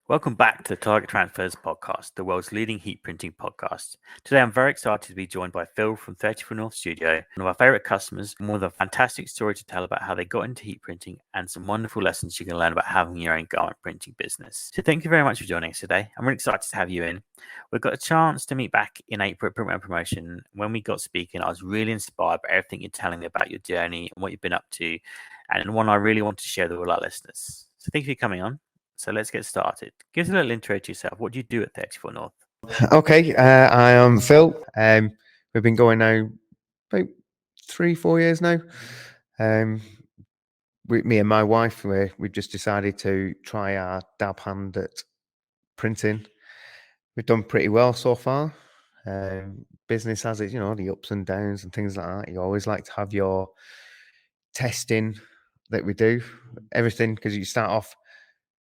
Welcome back to the Target Transfers podcast, the world's leading heat printing podcast. Today, I'm very excited to be joined by Phil from 34 North Studio, one of our favorite customers, and with a fantastic story to tell about how they got into heat printing and some wonderful lessons you can learn about having your own garment printing business. So, thank you very much for joining us today. I'm really excited to have you in. We've got a chance to meet back in April at Printwear Promotion. When we got speaking, I was really inspired by everything you're telling me about your journey and what you've been up to, and one I really want to share with all our listeners. So, thank you for coming on. So let's get started. Give us a little intro to yourself. What do you do at 34 North? Okay, I am Phil. We've been going now about 3-4 years now. Me and my wife, we just decided to try our dab hand at printing. We've done pretty well so far. Business has it, the ups and downs and things like that. You always like to have your testing that we do, everything, because you start off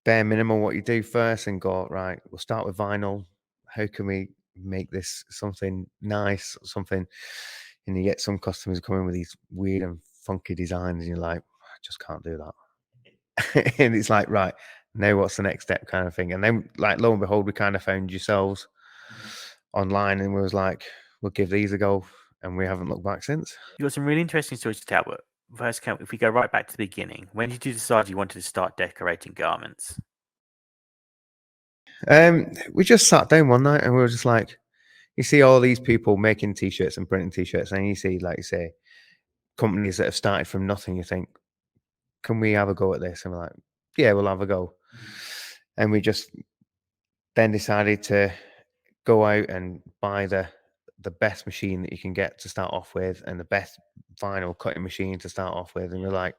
bare minimum what you do first and go, right, we'll start with vinyl. How can we make this something nice, something? And you get some customers coming with these weird and funky designs, and you're like, I just can't do that. And it's like, right, now what's the next step kind of thing? And then, like, lo and behold, we kind of found yourselves online, and we was like, we'll give these a go, and we haven't looked back since. You've got some really interesting stories to tell, but first, if we go right back to the beginning, when did you decide you wanted to start decorating garments? We just sat down one night and we were just like, you see all these people making t-shirts and printing t-shirts, and you see, like you say, companies that have started from nothing. You think, can we have a go at this? And we're like, yeah, we'll have a go. And we just then decided to go out and buy the best machine that you can get to start off with, and the best vinyl cutting machine to start off with. And we're like,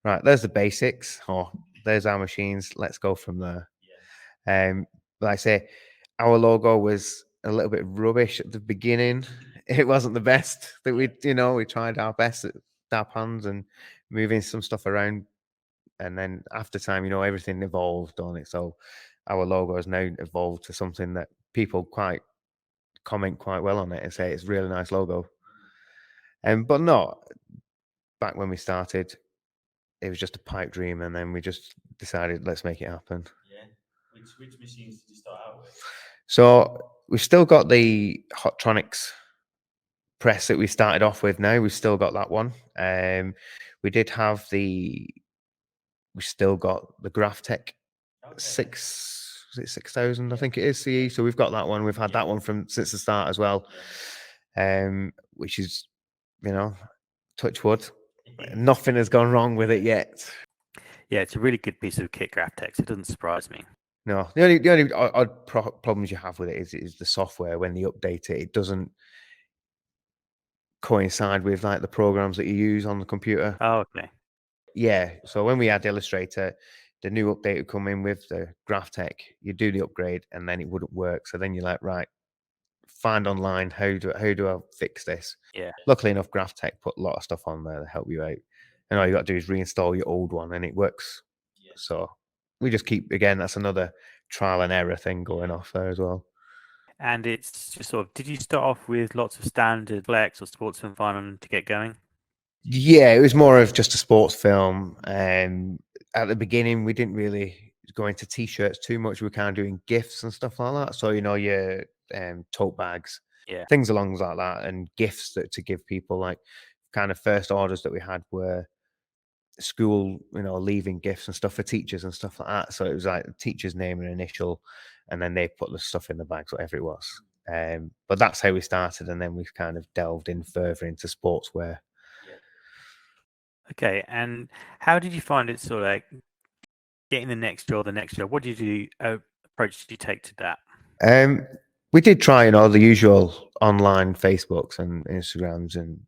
right, there's the basics, or there's our machines. Let's go from there. Like I say, our logo was a little bit rubbish at the beginning. It wasn't the best that we tried our best at dab hands and moving some stuff around. And then after time, everything evolved on it. So our logo has now evolved to something that people comment quite well on it and say it's a really nice logo. But not back when we started, it was just a pipe dream, and then we just decided, let's make it happen. Yeah. Which machines did you start out with? So we've still got the Hottronics press that we started off with. Now we've still got that one. We still got the Graphtec 6,000, I think it is CE. So we've got that one. We've had that one since the start as well. Which is, touch wood, nothing has gone wrong with it yet. Yeah, it's a really good piece of kit, Graphtec. It doesn't surprise me. No, the only odd problems you have with it is the software. When they update it, it doesn't coincide with like the programs that you use on the computer. Oh, okay. Yeah, so when we had Illustrator, the new update would come in with the Graphtec. You do the upgrade, and then it wouldn't work. So then you're like, right, find online how do I fix this? Yeah. Luckily enough, Graphtec put a lot of stuff on there to help you out, and all you got to do is reinstall your old one, and it works. Yeah. So we just keep, again, that's another trial and error thing going off there as well. And it's just sort of, did you start off with lots of standard Flex or Sportsman vinyl to get going? Yeah, it was more of just a sports film. At the beginning, we didn't really go into t-shirts too much. We were kind of doing gifts and stuff like that. So, your tote bags, things along like that, and gifts to give people. Like, kind of first orders that we had were school, leaving gifts and stuff for teachers and stuff like that. So it was like the teacher's name and initial, and then they put the stuff in the bags, whatever it was. But that's how we started, and then we've kind of delved in further into sportswear. Okay, and how did you find it sort of like getting the next job? What did you approach did you take to that? We did try, the usual online Facebooks and Instagrams, and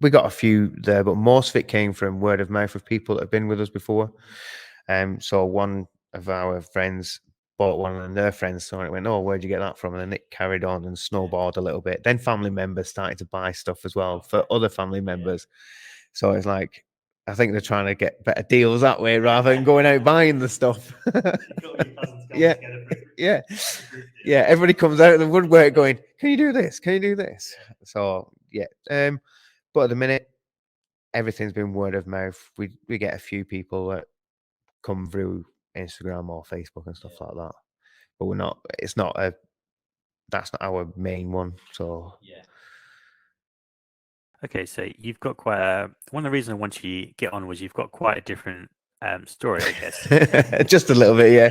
we got a few there, but most of it came from word of mouth of people that have been with us before. So one of our friends bought one, and their friends saw it and went, oh, where'd you get that from? And then it carried on and snowballed a little bit. Then family members started to buy stuff as well for other family members. So it's like, I think they're trying to get better deals that way rather than going out buying the stuff. Yeah. Everybody comes out of the woodwork going, can you do this? Can you do this? So yeah. But at the minute, everything's been word of mouth. We get a few people that come through Instagram or Facebook and stuff like that. But we're not. It's not a. That's not our main one. So Okay, so you've got quite a, one of the reasons I wanted you to get on was you've got quite a different story, I guess. just a little bit, yeah.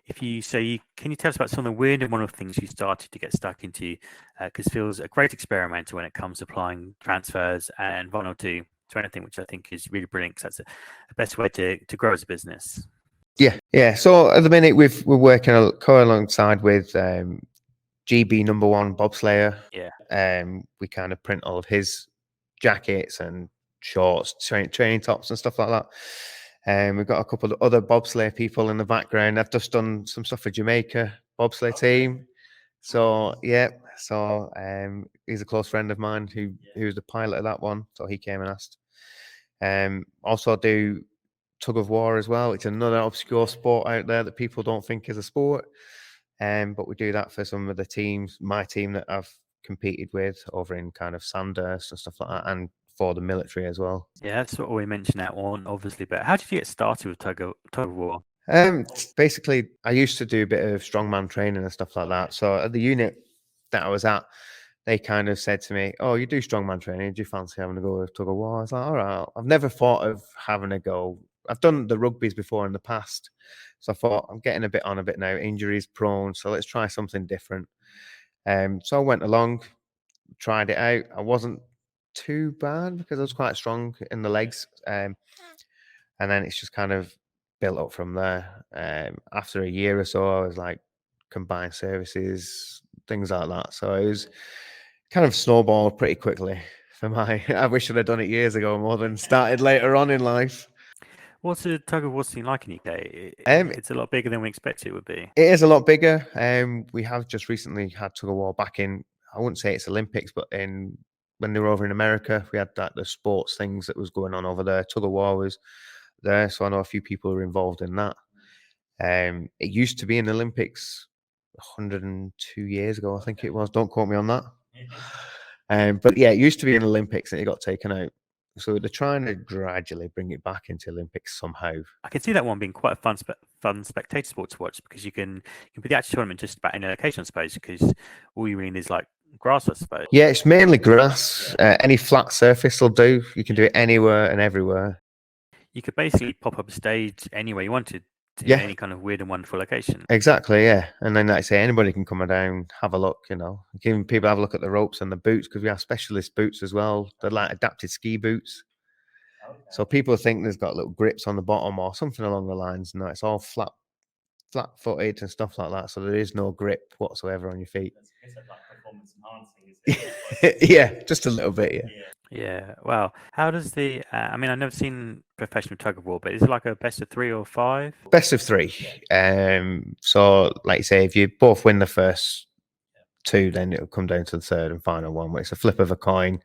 If you so you can you tell us about some of the weird and wonderful things you started to get stuck into, because feels a great experimenter when it comes to applying transfers and vulnerable to anything, which I think is really brilliant because that's the best way to grow as a business. Yeah. So at the minute we're working alongside with GB #1 Bobsleigh. Yeah. We kind of print all of his jackets and shorts, training tops and stuff like that. We've got a couple of other bobsleigh people in the background. I've just done some stuff for Jamaica bobsleigh team. So he's a close friend of mine who's the pilot of that one. So he came and asked. Also do tug of war as well. It's another obscure sport out there that people don't think is a sport. But we do that for some of the teams, my team that I've competed with over in kind of Sandhurst and stuff like that, and for the military as well. Yeah, that's what we mentioned that one, obviously. But how did you get started with tug of war? Basically, I used to do a bit of strongman training and stuff like that. So at the unit that I was at, they kind of said to me, "Oh, you do strongman training. Do you fancy having a go with tug of war?" I was like, "All right." I've never thought of having a go. I've done the rugbies before in the past, so I thought I'm getting a bit on a bit now, injuries prone. So let's try something different. So I went along, tried it out. I wasn't too bad because I was quite strong in the legs. And then it's just kind of built up from there. After a year or so, I was like combined services, things like that. So it was kind of snowballed pretty quickly for my. I wish I'd have done it years ago more than started later on in life. What's the tug of war scene like in UK? It's a lot bigger than we expected it would be. It is a lot bigger. We have just recently had tug of war back in. I wouldn't say it's Olympics, but when they were over in America, we had the sports things that was going on over there. Tug of war was there, so I know a few people who are involved in that. It used to be in the Olympics 102 years ago, I think it was. Don't quote me on that. But yeah, it used to be in Olympics and it got taken out. So they're trying to gradually bring it back into Olympics somehow. I can see that one being quite a fun spectator sport to watch because you can put the actual tournament just about any location, I suppose, because all you really need is like grass, I suppose. Yeah, it's mainly grass. Any flat surface will do. You can do it anywhere and everywhere. You could basically pop up a stage anywhere you wanted to any kind of weird and wonderful location. Exactly, yeah. And then, like I say, anybody can come down, have a look, Giving people have a look at the ropes and the boots because we have specialist boots as well. They're like adapted ski boots. Okay. So people think there's got little grips on the bottom or something along the lines. No, it's all flat-footed and stuff like that. So there is no grip whatsoever on your feet. It's like performance enhancing, is it? Yeah, just a little bit, yeah. Yeah. Wow. How does the? I mean, I've never seen professional tug of war, but is it like a best of 3 or 5? Best of 3. So, like you say, if you both win the first 2, then it'll come down to the third and final one, where it's a flip of a coin.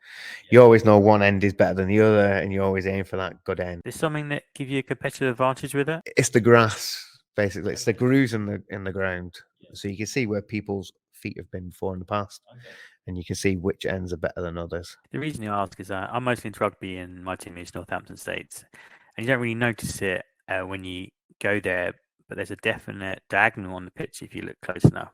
You always know one end is better than the other, and you always aim for that good end. Is something that give you a competitive advantage with it? It's the grass, basically. It's the grooves in the ground, so you can see where people's feet have been before in the past. And you can see which ends are better than others. The reason you ask is that I'm mostly into rugby and my team is Northampton States. And you don't really notice it when you go there, but there's a definite diagonal on the pitch if you look close enough.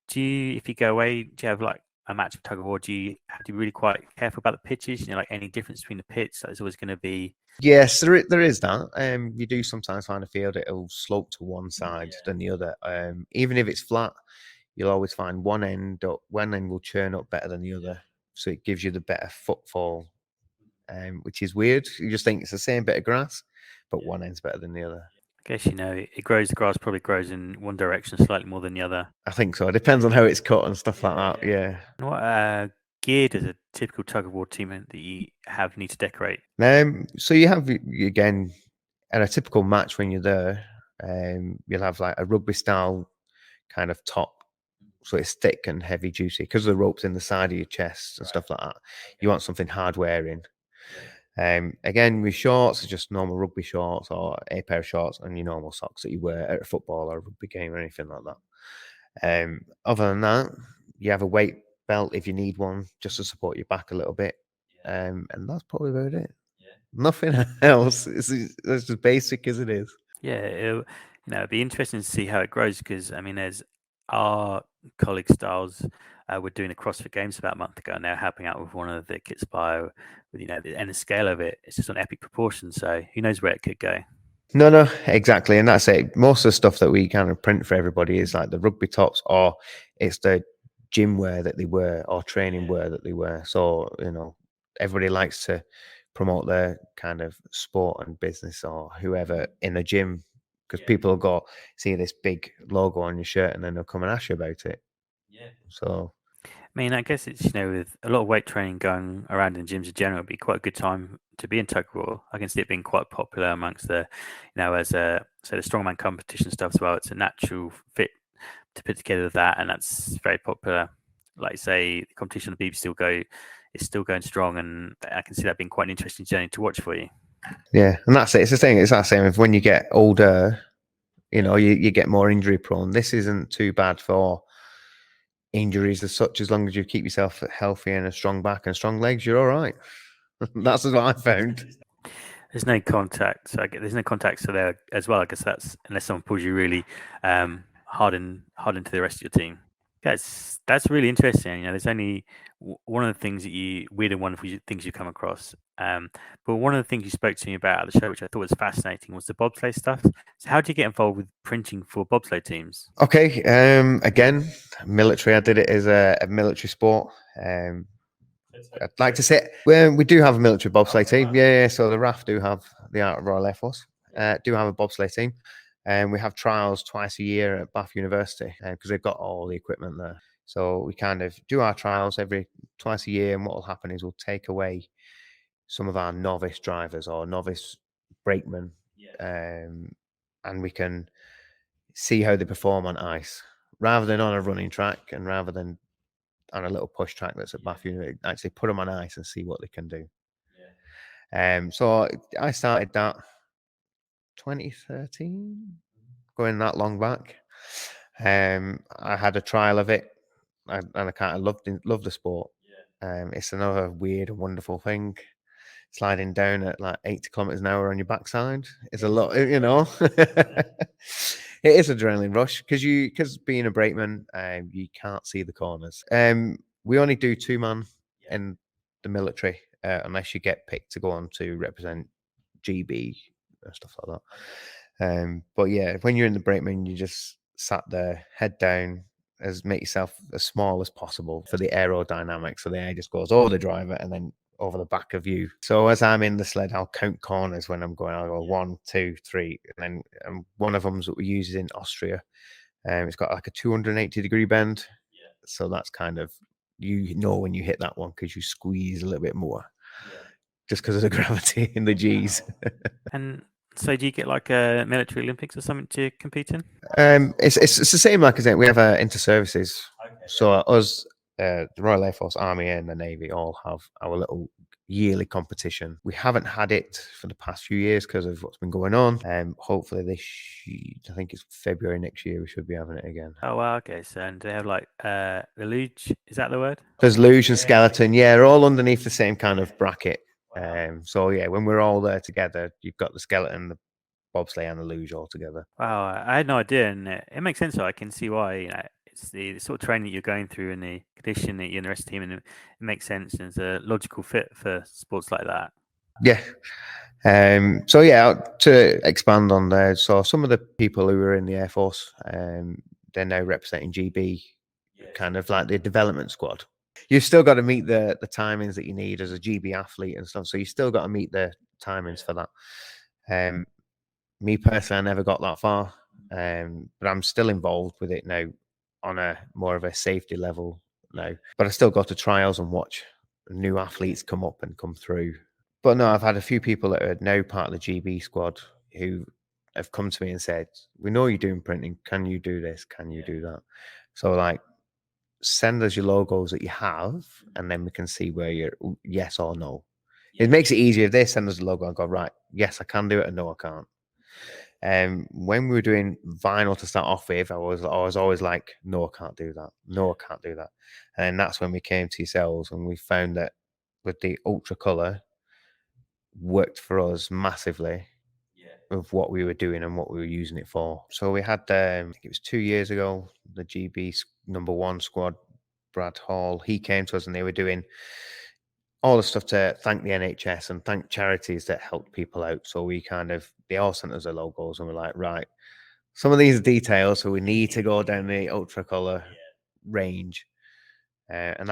If you go away, do you have like a match of tug of war? Do you have to be really quite careful about the pitches? Like any difference between the pits? There's always going to be. Yes, there is that. You do sometimes find a field it'll slope to one side than the other. Even if it's flat, you'll always find one end will churn up better than the other, so it gives you the better footfall, which is weird. You just think it's the same bit of grass, but one end's better than the other. I guess the grass probably grows in one direction slightly more than the other. I think so. It depends on how it's cut and stuff like that. Yeah. And what gear does a typical tug of war team that you have need to decorate? So you have, again, at a typical match when you're there, you'll have like a rugby style kind of top. So it's thick and heavy duty because the rope's in the side of your chest and stuff like that. You want something hard wearing. Again, with shorts, it's just normal rugby shorts or a pair of shorts and your normal socks that you wear at a football or a rugby game or anything like that. Other than that, you have a weight belt if you need one, just to support your back a little bit. And that's probably about it. Nothing else. It's as basic as it is. Yeah, it'd be interesting to see how it grows because I mean, there's our colleague Styles were doing the CrossFit Games about a month ago, and they're helping out with one of the kits bio with and the scale of it, it's just an epic proportion. So who knows where it could go? No, exactly, and that's it. Most of the stuff that we kind of print for everybody is like the rugby tops, or it's the gym wear that they wear, or training wear that they wear. So everybody likes to promote their kind of sport and business or whoever in a gym, because people will go see this big logo on your shirt and then they'll come and ask you about it. So I mean, I guess it's with a lot of weight training going around in gyms in general, it'd be quite a good time to be in tug of war. I can see it being quite popular amongst as the strongman competition stuff as well. It's a natural fit to put together with that, and that's very popular. Like say, the competition on the BBC is still going strong, and I can see that being quite an interesting journey to watch for you. yeah, and that's it. It's the thing. It's that same. If when you get older, you get more injury prone. This isn't too bad for injuries as such, as long as you keep yourself healthy and a strong back and strong legs, you're all right. That's what I found. There's no contact, so there's no contact so there as well. I guess that's unless someone pulls you really hard into the rest of your team. That's really interesting. There's only one of the things that weird and wonderful things you come across. But one of the things you spoke to me about at the show, which I thought was fascinating, was the bobsleigh stuff. So how do you get involved with printing for bobsleigh teams? Okay. Again, military. I did it as a military sport. I'd like to say we do have a military bobsleigh team. Yeah. So the RAF do have the Royal Air Force. Do have a bobsleigh team. And we have trials twice a year at Bath University because they've got all the equipment there. So we kind of do our trials twice a year. And what will happen is we'll take away some of our novice drivers or novice brakemen, and we can see how they perform on ice rather than on a running track and rather than on a little push track that's at Bath University. Actually put them on ice and see what they can do. So I started that 2013, going that long back. I had a trial of it, and I kind of loved the sport. It's another weird and wonderful thing. Sliding down at like 80 kilometers an hour on your backside is a lot, It is adrenaline rush because being a brakeman, you can't see the corners. We only do 2-man in the military unless you get picked to go on to represent GB and stuff like that. But yeah, when you're in the brakeman, you just sat there, head down, make yourself as small as possible for the aerodynamics. So the air just goes over the driver and then over the back of you. So as I'm in the sled, I'll count corners when I'm going. I'll go 1, 2, 3, and then one of them's that we use in Austria. It's got like a 280-degree bend. So that's kind of when you hit that one because you squeeze a little bit more, just because of the gravity in the G's. And so, do you get like a military Olympics or something to compete in? It's the same like as it. We have inter-services. So us, the Royal Air Force, Army, and the Navy all have our little yearly competition. We haven't had it for the past few years because of what's been going on. Hopefully I think it's February next year, we should be having it again. Oh wow, okay. So and they have like the luge, is that the word? There's luge and skeleton, they're all underneath the same kind of bracket. So yeah, when we're all there together, you've got the skeleton, the bobsleigh, and the luge all together. Wow, I had no idea, and it makes sense. So I can see why. It's the sort of training that you're going through and the condition that you and the rest of the team, and it makes sense. And it's a logical fit for sports like that. Yeah. So yeah, to expand on there, so some of the people who were in the Air Force, they're now representing GB, kind of like the development squad. You've still got to meet the timings that you need as a GB athlete and stuff. So you still got to meet the timings for that. Me personally, I never got that far, but I'm still involved with it now on a more of a safety level now. But I still go to trials and watch new athletes come up and come through. But no, I've had a few people that are now part of the GB squad who have come to me and said, "We know you're doing printing. Can you do this? Can you do that?" So like, send us your logos that you have, and then we can see where you're yes or no. It makes it easier if they send us a logo and go, right, yes, I can do it, and no, I can't. When we were doing vinyl to start off with, I was always like, no, I can't do that. No, I can't do that. And that's when we came to yourselves and we found that with the ultra color worked for us massively. of what we were doing and what we were using it for. So we had, I think it was 2 years ago, the GB number 1 squad, Brad Hall, he came to us and they were doing all the stuff to thank the NHS and thank charities that helped people out. So they all sent us their logos and we're like, right, some of these details, so we need to go down the ultra color range. And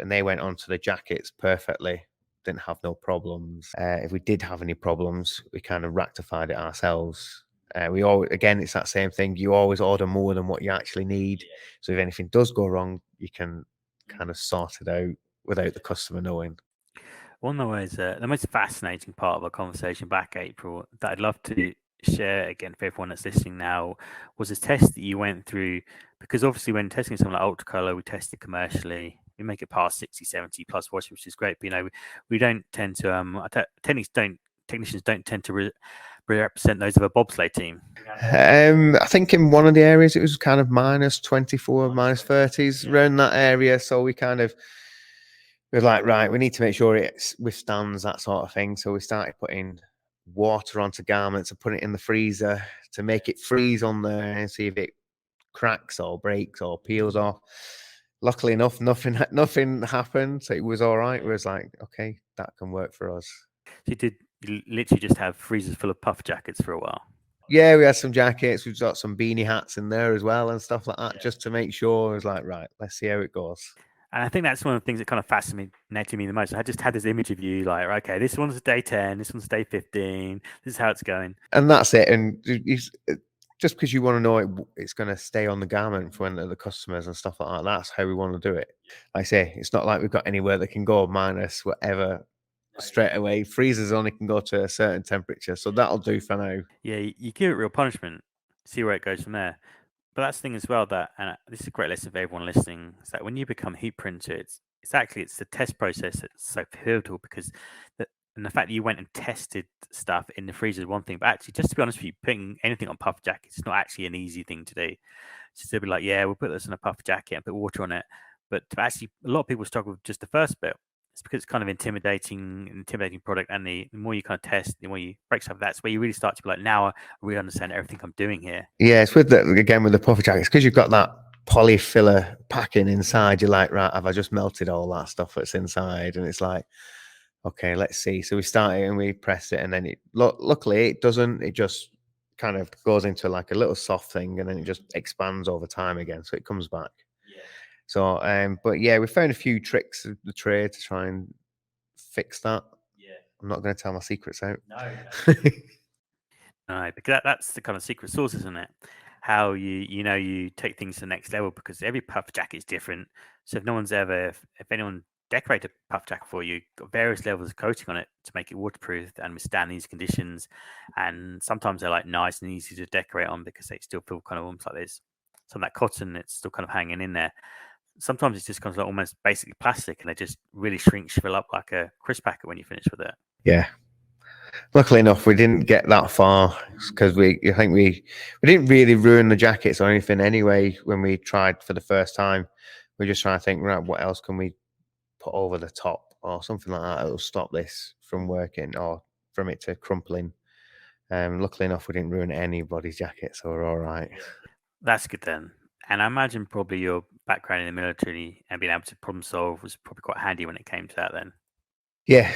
they went onto the jackets perfectly. Didn't have no problems. If we did have any problems, we kind of rectified it ourselves. It's that same thing. You always order more than what you actually need. So if anything does go wrong, you can kind of sort it out without the customer knowing. One of the ways, the most fascinating part of our conversation back April that I'd love to share again for everyone that's listening now was this test that you went through, because obviously when testing something like ultracolor, we test it commercially, we make it past 60, 70 plus watts, which is great. But we don't tend to technicians don't tend to represent those of a bobsleigh team. I think in one of the areas it was kind of minus 24, minus 30s around that area. So we're like, right, we need to make sure it withstands that sort of thing. So we started putting water onto garments and putting it in the freezer to make it freeze on there and see if it cracks or breaks or peels off. Luckily enough, nothing happened. So it was all right. It was like, okay, that can work for us. So you literally just have freezers full of puff jackets for a while? Yeah, we had some jackets. We've got some beanie hats in there as well and stuff like that, just to make sure. I was like, right, let's see how it goes. And I think that's one of the things that kind of fascinated me the most. I just had this image of you like, okay, this one's day 10, this one's day 15, this is how it's going. And that's it. And just because you want to know it's going to stay on the garment for when the customers and stuff like that, that's how we want to do it. Like I say, it's not like we've got anywhere that can go minus whatever straight away. Freezers only can go to a certain temperature. So that'll do for now. Yeah, you give it real punishment, see where it goes from there. But that's the thing as well and this is a great lesson for everyone listening, is that when you become heat printer, it's the test process that's so pivotal, because the fact that you went and tested stuff in the freezer is one thing, but actually, just to be honest with you, putting anything on puff jackets is not actually an easy thing to do. So to be like, yeah, we'll put this in a puff jacket and put water on it, but to actually, a lot of people struggle with just the first bit. It's because it's kind of intimidating product, and the more you kind of test, the more you break stuff. That's where you really start to be like, now I really understand everything I'm doing here. Yeah, it's with the puffer jackets, because you've got that polyfiller packing inside. You're like, right, have I just melted all that stuff that's inside? And it's like, okay, let's see. So we started and we pressed it, and then luckily it doesn't. It just kind of goes into like a little soft thing, and then it just expands over time again, so it comes back. Yeah. So, but yeah, we found a few tricks of the trade to try and fix that. Yeah. I'm not going to tell my secrets out. No. No, because that's the kind of secret sauce, isn't it? How you take things to the next level, because every puff jacket is different. So if anyone decorated a puff jacket for you, got various levels of coating on it to make it waterproof and withstand these conditions. And sometimes they're like nice and easy to decorate on because they still feel kind of almost like there's some of that cotton that's still kind of hanging in there. Sometimes it's just kind of like almost basically plastic, and they just really shrivel up like a crisp packet when you finish with it. Yeah. Luckily enough, we didn't get that far, because we didn't really ruin the jackets or anything anyway when we tried for the first time. We're just trying to think, right, what else can we put over the top or something like that that'll stop this from working or from it to crumpling. Luckily enough, we didn't ruin anybody's jacket, so we're all right. That's good then. And I imagine probably your background in the military and being able to problem solve was probably quite handy when it came to that then. Yeah,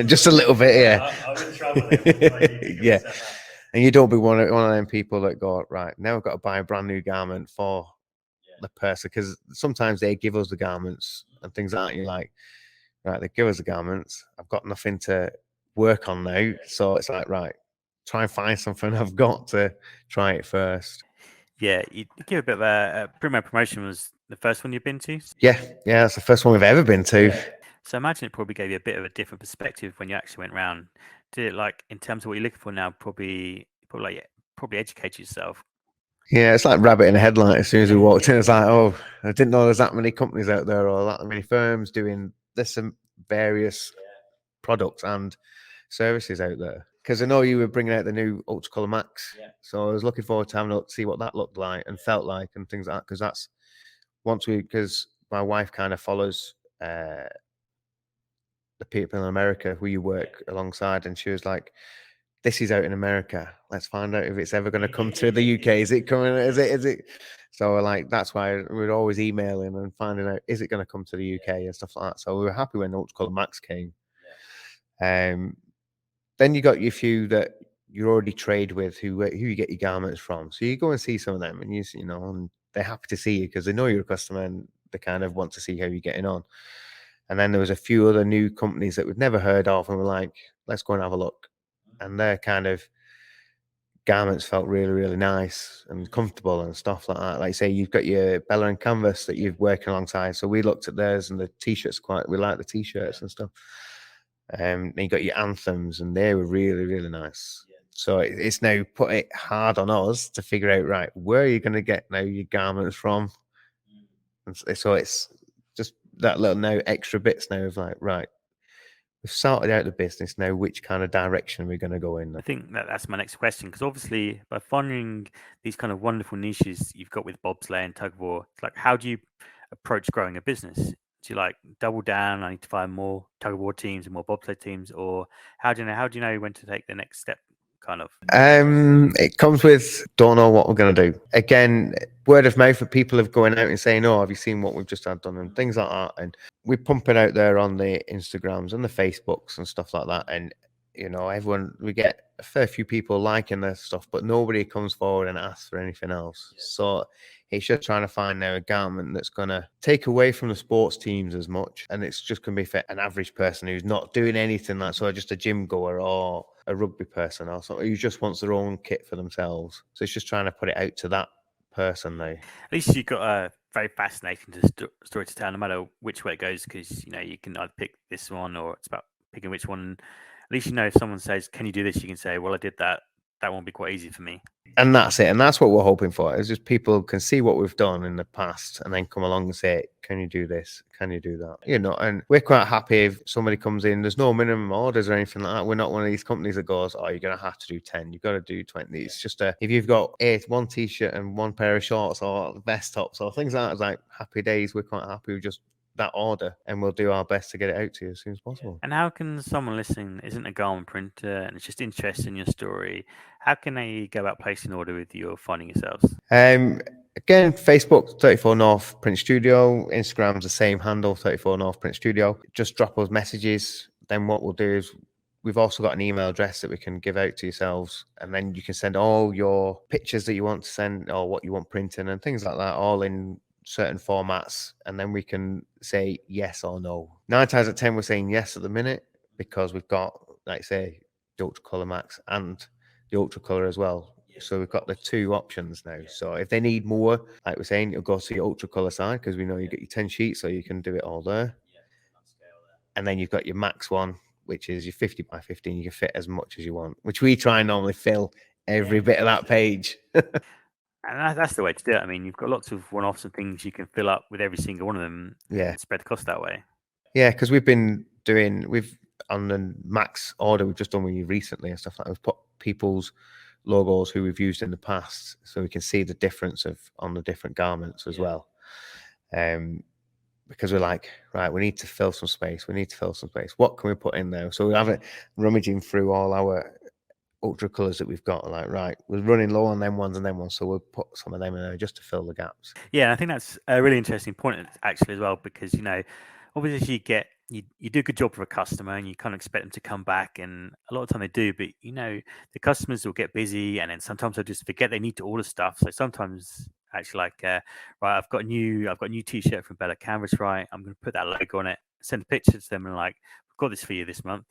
just a little bit, yeah. I'm in trouble. Yeah. And you don't be one of them people that go, right, now I've got to buy a brand new garment for the person, because sometimes they give us the garments and things like that. You're like, right, they give us the garments. I've got nothing to work on now. So it's like, right, try and find something I've got to try it first. Yeah, you give a bit of a Primo Promotion was the first one you've been to? Yeah, that's the first one we've ever been to. So I imagine it probably gave you a bit of a different perspective when you actually went around. Did it, like, in terms of what you're looking for now, probably educate yourself? Yeah, it's like rabbit in a headlight. As soon as we walked in, it's like, oh, I didn't know there's that many companies out there or that many firms doing this and various products and services out there. Because I know you were bringing out the new Ultracolor Max, so I was looking forward to having a look to see what that looked like and felt like and things like that. Because that's because my wife kind of follows the people in America who you work alongside, and she was like, this is out in America. Let's find out if it's ever going to come to the UK. Is it coming? Is it? So like that's why we're always emailing and finding out, is it going to come to the UK and stuff like that. So we were happy when Ultra Colour Max came. Then you got your few that you already trade with, who you get your garments from. So you go and see some of them, and you know, and they're happy to see you because they know you're a customer and they kind of want to see how you're getting on. And then there was a few other new companies that we'd never heard of, and we're like, let's go and have a look. And their kind of garments felt really, really nice and comfortable and stuff like that. Like say, you've got your Bella and Canvas that you're working alongside. So we looked at theirs, and the t-shirts we like the t-shirts and stuff. Then you got your Anthems, and they were really, really nice. So it's now put it hard on us to figure out, right, where are you going to get now your garments from? And so it's just that little now extra bits now of like, right, we've sorted out the business now. Which kind of direction are we going to go in? I think that's my next question, because obviously by finding these kind of wonderful niches you've got with bobsleigh and tug of war, it's like, how do you approach growing a business? Do you like double down? I need to find more tug of war teams and more bobsleigh teams, or how do you know when to take the next step? Kind of. It comes with don't know what we're going to do. Again, word of mouth of people of going out and saying, "Oh, have you seen what we've just had done?" and things like that. And we pump it out there on the Instagrams and the Facebooks and stuff like that. And you know, we get a fair few people liking their stuff, but nobody comes forward and asks for anything else. So it's just trying to find now a garment that's going to take away from the sports teams as much, and it's just going to be for an average person who's not doing anything like, so just a gym goer or a rugby person or something who just wants their own kit for themselves. So it's just trying to put it out to that person now. At least you've got a very fascinating story to tell, no matter which way it goes, because you know you can either pick this one or it's about picking which one. At least you know if someone says, "Can you do this?" you can say, "Well, I did that. That won't be quite easy for me." And that's it. And that's what we're hoping for. Is just people can see what we've done in the past and then come along and say, can you do this? Can you do that? You know, and we're quite happy if somebody comes in, there's no minimum orders or anything like that. We're not one of these companies that goes, oh, you're going to have to do 10. You've got to do 20. It's just if you've got one t-shirt and one pair of shorts or vest tops or things like that, it's like happy days. We're quite happy with just that order, and we'll do our best to get it out to you as soon as possible. And how can someone listening isn't a garment printer and is just interested in your story? How can they go about placing an order with you or finding yourselves? Again, Facebook 34 North Print Studio, Instagram's the same handle, 34 North Print Studio. Just drop us messages. Then what we'll do is we've also got an email address that we can give out to yourselves, and then you can send all your pictures that you want to send or what you want printing and things like that, all in certain formats, and then we can say yes or no. 9 times out of 10 we're saying yes at the minute, because we've got, like say, the Ultra Colour Max and the Ultra Colour as well. So we've got the two options now. So if they need more, like we're saying, you'll go to your Ultra Colour side, because we know you get your 10 sheets, so you can do it all there. And then you've got your Max one, which is your 50 by 15. You can fit as much as you want, which we try and normally fill every bit of that page. And that's the way to do it. I mean, you've got lots of one-offs and things you can fill up with every single one of them. Yeah. And spread the cost that way. Yeah, because we've on the Max order we've just done with you recently and stuff like that, we've put people's logos who we've used in the past, so we can see the difference on the different garments as well. Because we're like, right, we need to fill some space. What can we put in there? So we have it rummaging through all our Ultra Colours that we've got, like, right, we're running low on them ones, so we'll put some of them in there just to fill the gaps. Yeah, I think that's a really interesting point actually as well, because you know, obviously you do a good job for a customer and you kind of expect them to come back, and a lot of time they do, but you know, the customers will get busy and then sometimes they'll just forget they need to order stuff. So sometimes actually like right, I've got a new t-shirt from Bella Canvas, right, I'm going to put that logo on it, send a picture to them and like, we've got this for you this month.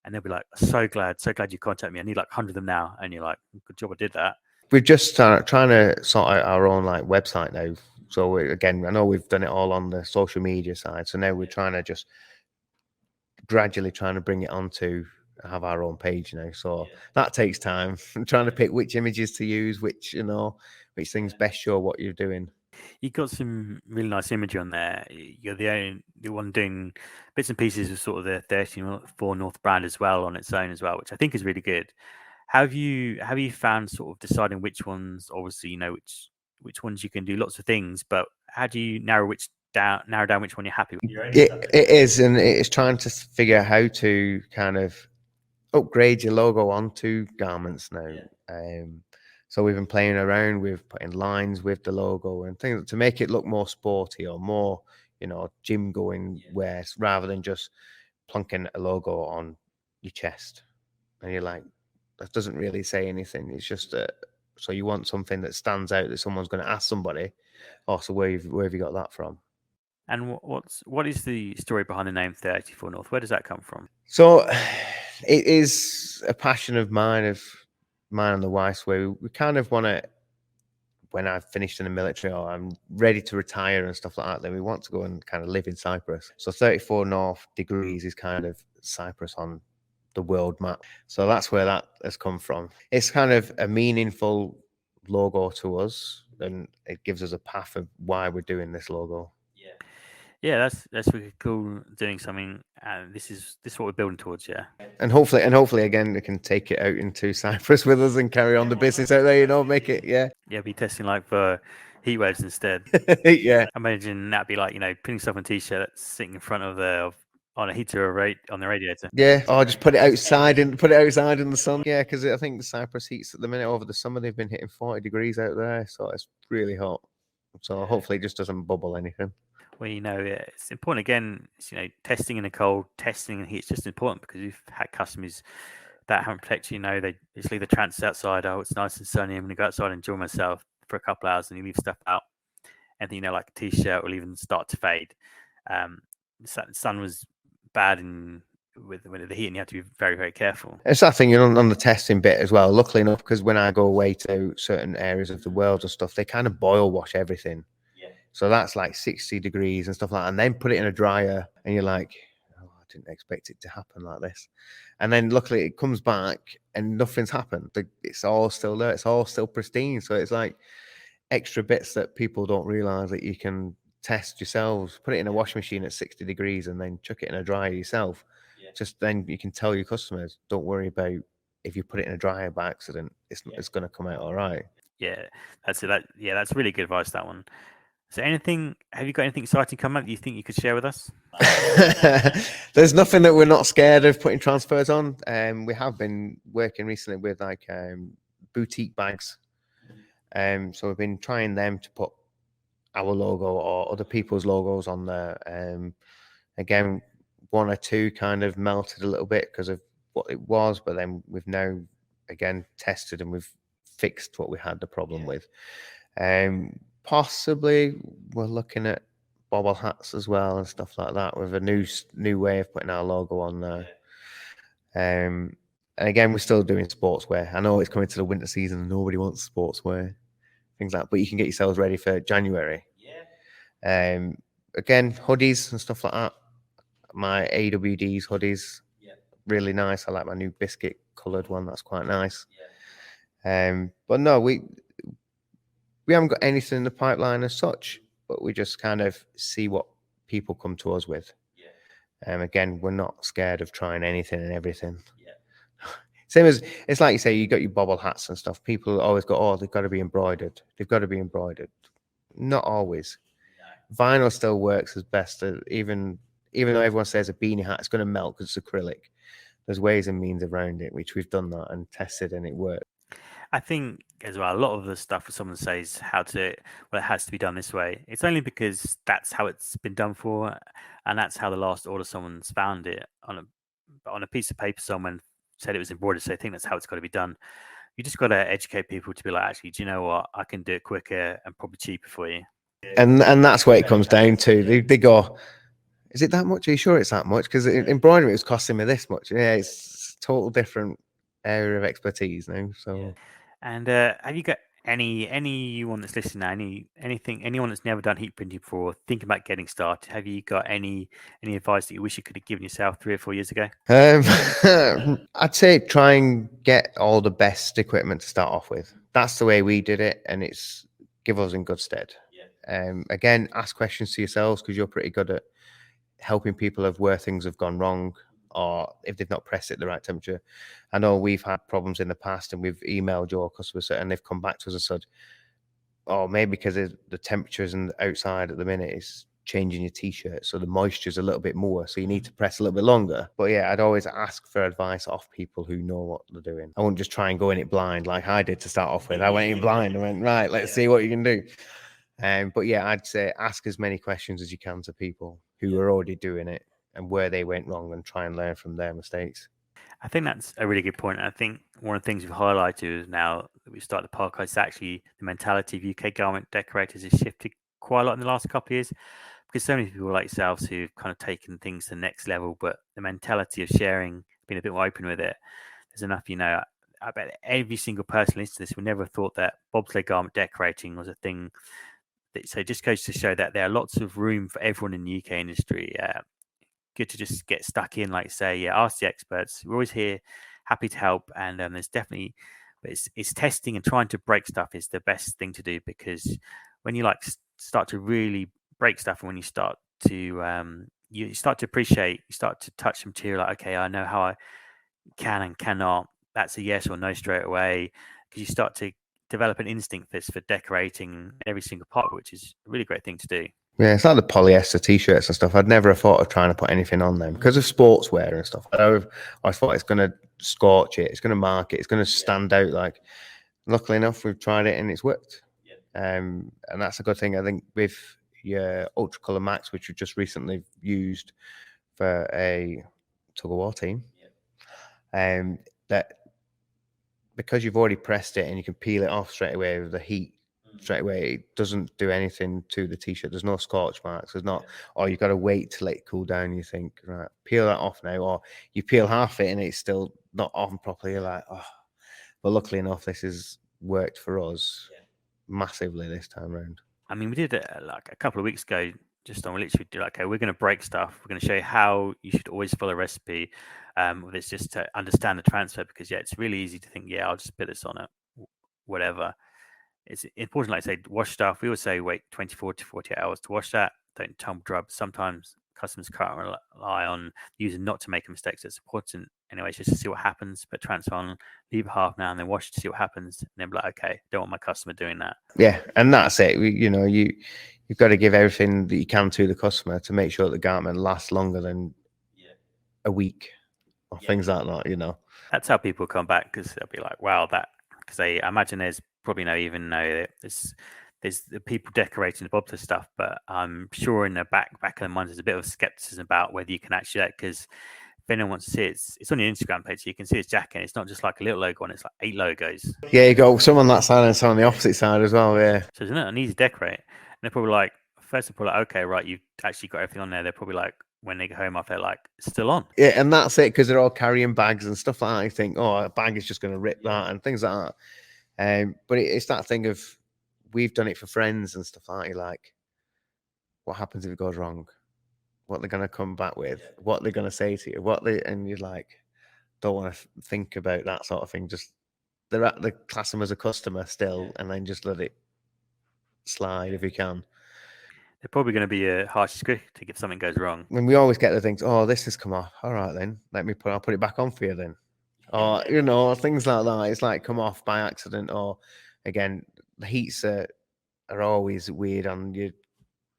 And they'll be like, so glad you contacted me. I need like 100 of them now. And you're like, good job I did that. We're just trying to sort out our own like website now. So again, I know we've done it all on the social media side. So now we're trying to just gradually trying to bring it onto have our own page now. So that takes time. I'm trying to pick which images to use, which things best show what you're doing. You've got some really nice imagery on there. You're the one doing bits and pieces of sort of the 34 North brand as well on its own as well, which I think is really good. How have you found sort of deciding which ones? Obviously, you know which ones you can do lots of things, but how do you narrow down which one you're happy with? It is, and it's trying to figure out how to kind of upgrade your logo onto garments now. So we've been playing around with putting lines with the logo and things to make it look more sporty or more, gym going wear, rather than just plunking a logo on your chest. And you're like, that doesn't really say anything. It's just so you want something that stands out that someone's going to ask somebody, so where have you got that from? And what is the story behind the name 34 North? Where does that come from? So it is a passion of mine and the wife's, where we kind of want to, when I've finished in the military or I'm ready to retire and stuff like that, then we want to go and kind of live in Cyprus. So 34 North degrees is kind of Cyprus on the world map. So that's where that has come from. It's kind of a meaningful logo to us, and it gives us a path of why we're doing this logo. Yeah, that's really cool. Doing something, and this is what we're building towards. Yeah, and hopefully again we can take it out into Cyprus with us and carry on the business out there. Make it be testing like for heat waves instead. Yeah. Imagine that'd be like putting stuff on a t-shirt that's sitting in front of on a heater or on the radiator. Yeah, or just put it outside in the sun. Yeah, because I think the Cyprus heats at the minute over the summer, they've been hitting 40 degrees out there, so it's really hot. So hopefully it just doesn't bubble anything. Well, it's important again. It's, testing in the cold, testing in heat. It's just important because we've had customers that haven't protected. They just leave the transits outside. Oh, it's nice and sunny. I'm going to go outside and enjoy myself for a couple of hours, and you leave stuff out, and like a t-shirt will even start to fade. The sun was bad and with the heat, and you have to be very, very careful. It's that thing, on the testing bit as well. Luckily enough, because when I go away to certain areas of the world or stuff, they kind of boil wash everything. So that's like 60 degrees and stuff like that. And then put it in a dryer and you're like, oh, I didn't expect it to happen like this. And then luckily it comes back and nothing's happened. It's all still there. It's all still pristine. So it's like extra bits that people don't realize that you can test yourselves. Put it in a washing machine at 60 degrees and then chuck it in a dryer yourself. Just then you can tell your customers, don't worry about if you put it in a dryer by accident, it's going to come out all right. Yeah, that's it. That's really good advice, that one. So have you got anything exciting coming up that you think you could share with us? There's nothing that we're not scared of putting transfers on. We have been working recently with like boutique bags. So we've been trying them to put our logo or other people's logos on there. Again, one or two kind of melted a little bit because of what it was, but then we've now again tested and we've fixed what we had the problem with. Possibly we're looking at bobble hats as well and stuff like that, with a new way of putting our logo on there. And again, we're still doing sportswear. I know it's coming to the winter season and nobody wants sportswear, things like that, but you can get yourselves ready for January. Again, hoodies and stuff like that. My AWD's hoodies, really nice. I like my new biscuit coloured one. That's quite nice. But no, we haven't got anything in the pipeline as such, but we just kind of see what people come to us with. Again, we're not scared of trying anything and everything. Same as, it's like you say, you got your bobble hats and stuff. People always go, oh, they've got to be embroidered. They've got to be embroidered. Not always. Vinyl still works as best. Even though everyone says a beanie hat is going to melt because it's acrylic, there's ways and means around it, which we've done that and tested, and it works. I think as well, a lot of the stuff when someone says it has to be done this way, it's only because that's how it's been done for, and that's how the last order someone's found it on a piece of paper. Someone said it was embroidered, so they think that's how it's got to be done. You just got to educate people to be like, actually, do you know what? I can do it quicker and probably cheaper for you. And that's what it comes down to. They go, is it that much? Are you sure it's that much? Because embroidery was costing me this much. Yeah, it's a total different area of expertise now. So. And have you got anyone that's listening now, anyone that's never done heat printing before, thinking about getting started? Have you got any advice that you wish you could have given yourself 3 or 4 years ago? I'd say try and get all the best equipment to start off with. That's the way we did it, and it's give us in good stead. Again, ask questions to yourselves, because you're pretty good at helping people of where things have gone wrong, or if they've not pressed it the right temperature. I know we've had problems in the past, and we've emailed your customers and they've come back to us and said, oh, maybe because the temperatures and outside at the minute is changing your t-shirt, so the moisture's a little bit more, so you need to press a little bit longer. But yeah, I'd always ask for advice off people who know what they're doing. I wouldn't just try and go in it blind like I did to start off with. I went in blind and went, right, let's see what you can do. But yeah, I'd say ask as many questions as you can to people who are already doing it and where they went wrong, and try and learn from their mistakes. I think that's a really good point. I think one of the things we've highlighted is now that we started the podcast is actually the mentality of UK garment decorators has shifted quite a lot in the last couple of years, because so many people like yourselves who've kind of taken things to the next level, but the mentality of sharing, being a bit more open with it, there's enough, I bet every single person listening to this would never have thought that bobsleigh garment decorating was a thing. So it just goes to show that there are lots of room for everyone in the UK industry. Good to just get stuck in, like say, ask the experts. We're always here, happy to help. And there's definitely, but it's testing and trying to break stuff is the best thing to do, because when you start to really break stuff, and when you start to you start to appreciate, you start to touch the material, like, okay, I know how I can and cannot. That's a yes or no straight away, because you start to develop an instinct for decorating every single part, which is a really great thing to do. Yeah, it's like the polyester t-shirts and stuff. I'd never have thought of trying to put anything on them because of sportswear and stuff. I thought it's going to scorch it, it's going to mark it, it's going to stand out. Like, luckily enough, we've tried it and it's worked. And that's a good thing. I think with your Ultra Colour Max, which we just recently used for a tug-of-war team, that because you've already pressed it and you can peel it off straight away with the heat, straight away, it doesn't do anything to the t-shirt. There's no scorch marks. There's not, or you've got to wait to let it cool down. You think, right, peel that off now, or you peel half it and it's still not on properly. You're like, oh. But luckily enough, this has worked for us massively this time around. I mean, we did it like a couple of weeks ago. Just on, we literally did like, okay, we're going to break stuff. We're going to show you how you should always follow a recipe. It's just to understand the transfer, because it's really easy to think, I'll just put this on it, whatever. It's important, like I say, wash stuff. We always say wait 24 to 48 hours to wash that. Don't tumble dry. Sometimes customers can't rely on using not to make mistakes. It's important anyway, just to see what happens. Put transfer on, leave it half an hour, and then wash to see what happens. And then be like, okay, don't want my customer doing that. Yeah, and that's it. You've got to give everything that you can to the customer to make sure that the garment lasts longer than a week or things like that. That's how people come back, because they'll be like, wow, that, because I imagine there's probably there's the people decorating the bobsleigh stuff, but I'm sure in the back of their minds there's a bit of skepticism about whether you can actually do that, because if anyone wants to see it, it's on your Instagram page, so you can see his jacket. It's not just like a little logo on it, it's like 8 logos. Yeah, you got some on that side and some on the opposite side as well, yeah. So it's not an easy decorate. And they're probably like, first of all, like, okay, right, you've actually got everything on there. They're probably like, when they go home after, they're like, it's still on. Yeah, and that's it, because they're all carrying bags and stuff like that. You think, oh, a bag is just going to rip that and things like that. But it's that thing of, we've done it for friends and stuff like that. You're like, what happens if it goes wrong? What they're going to come back with? What they're going to say to you? And you're like, don't want to think about that sort of thing. Just they're at the class them as a customer still, and then just let it slide if you can. They're probably going to be a harsh critic if something goes wrong. When we always get the things, oh, this has come off. All right, then I'll put it back on for you then. Or things like that. It's like come off by accident, or again, the heats are always weird on your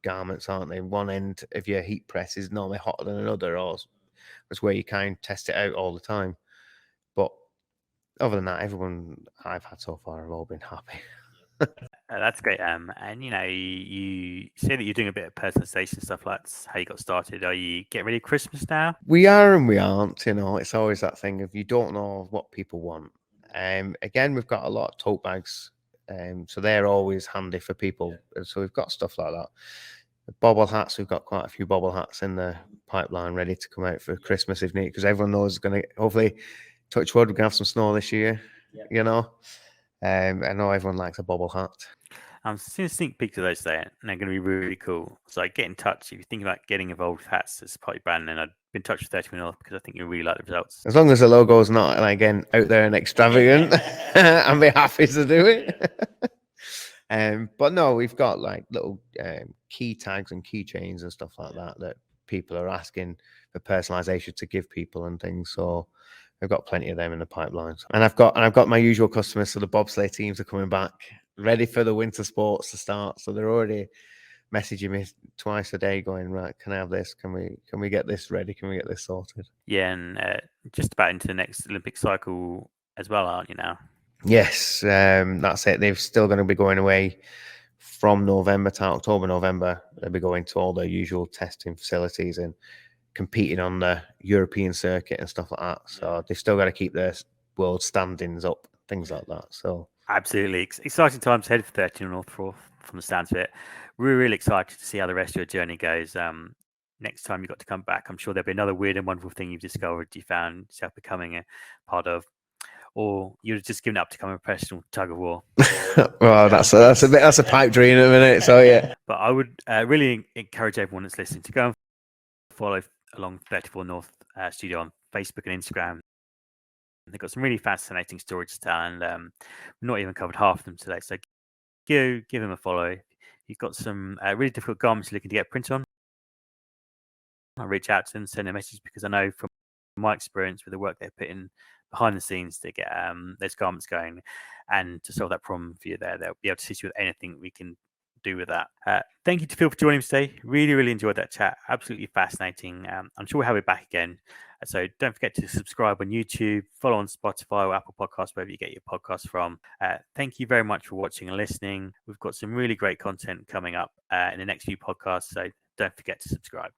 garments, aren't they? One end of your heat press is normally hotter than another, or it's where you kind of test it out all the time. But other than that, everyone I've had so far have all been happy. That's great. And you say that you're doing a bit of personalization stuff. That's how you got started. Are you getting ready for Christmas now? We are and we aren't. It's always that thing of you don't know what people want. Again, we've got a lot of tote bags, so they're always handy for people. So we've got stuff like that. The bobble hats, we've got quite a few bobble hats in the pipeline ready to come out for Christmas if needed, because everyone knows it's going to, hopefully, touch wood, we're going to have some snow this year. I know everyone likes a bobble hat. I'm seeing a sneak peek of those there, and they're going to be really cool. So get in touch if you think about getting involved with hats as part of your brand. And I've been in touch with 30 North because I think you'll really like the results. As long as the logo's not again out there and extravagant, I'll be happy to do it. But no, we've got like little key tags and keychains and stuff like that people are asking for personalization to give people and things. So I've got plenty of them in the pipelines, and I've got my usual customers. So the bobsleigh teams are coming back, ready for the winter sports to start. So they're already messaging me twice a day, going, right, can I have this? Can we get this ready? Can we get this sorted? Yeah, and just about into the next Olympic cycle as well, aren't you now? Yes, that's it. They're still going to be going away from November to October, November. They'll be going to all their usual testing facilities and competing on the European circuit and stuff like that. So they've still got to keep their world standings up, things like that. So absolutely exciting times ahead for 13 North from the sounds of it. We're really excited to see how the rest of your journey goes. Next time you got to come back, I'm sure there'll be another weird and wonderful thing you've discovered you found yourself becoming a part of, or you've just given up to become a professional tug of war. well, that's a pipe dream in a minute. So yeah. But I would really encourage everyone that's listening to go and follow along 34 North Studio on Facebook and Instagram. They've got some really fascinating stories to tell, and we've not even covered half of them today. So give them a follow. You've got some really difficult garments you're looking to get print on. I'll reach out to them, send a message, because I know from my experience with the work they're putting behind the scenes to get those garments going and to solve that problem for you there. They'll be able to assist you with anything we can do with that. Thank you to Phil for joining us today. Really enjoyed that chat. Absolutely fascinating. I'm sure we'll have it back again. So don't forget to subscribe on YouTube, follow on Spotify or Apple Podcasts, wherever you get your podcasts from. Thank you very much for watching and listening. We've got some really great content coming up in the next few podcasts, so don't forget to subscribe.